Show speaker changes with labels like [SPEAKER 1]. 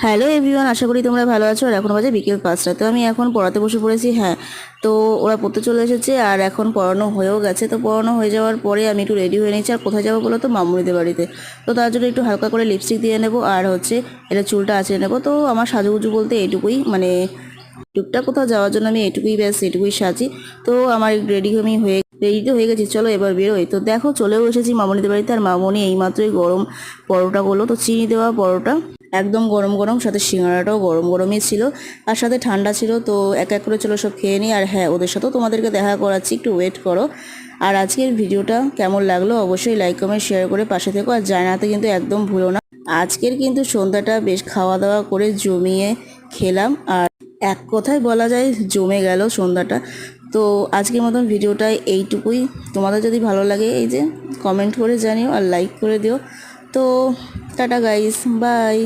[SPEAKER 1] Hello everyone, আশা করি তোমরা ভালো আছো। আর এখন বাজে বিকেল 5টা। তো আমি এখন পড়াতে বসে পড়েছি। হ্যাঁ, তো ওরা পড়তে চলে এসেছে আর এখন পড়ানো হয়েও গেছে। তো পড়ানো হয়ে যাওয়ার পরে আমি একটু রেডি হয়ে নিয়েছি। আর কোথায় যাবো বলো তো? মামুনিদের বাড়িতে। তো তার জন্য একটু হালকা করে লিপস্টিক দিয়ে নেবো আর এটা চুলটা আঁচড়ে নেবো। তো আমার সাজুগুজু বলতে এইটুকুই, মানে টুকটাক কোথাও যাওয়ার জন্য আমি এটুকুই, ব্যাস এটুকুই সাজি। তো আমার রেডি তো হয়ে গেছি, চলো এবার বেরোই। তো দেখো চলেও এসেছি মামনিদের বাড়িতে। আর মামনি এইমাত্রই গরম পরোটা করলো, তো চিনি দেওয়া পরোটা, একদম গরম গরম, সাথে সিঙ্গাড়াটাও গরম গরমই ছিল আর সাথে ঠান্ডা ছিল। তো এক এক করে চলো সব খেয়ে নিই। আর হ্যাঁ, ওদের সাথেও তোমাদেরকে দেখা করাচ্ছি, একটু ওয়েট করো। আর আজকের ভিডিওটা কেমন লাগলো অবশ্যই লাইক কমেন্ট শেয়ার করে পাশে থেকো। আর জানাতে কিন্তু একদম ভুলো না। আজকের কিন্তু সন্ধ্যাটা বেশ খাওয়া দাওয়া করে জমিয়ে খেলাম। আর এক কথায় বলা যায় জমে গেল সন্ধ্যাটা। তো আজকের মতন ভিডিওটা এইটুকুই। তোমাদের যদি ভালো লাগে এই যে কমেন্ট করে জানিও আর লাইক করে দিও। তো টাটা গাইস, বাই।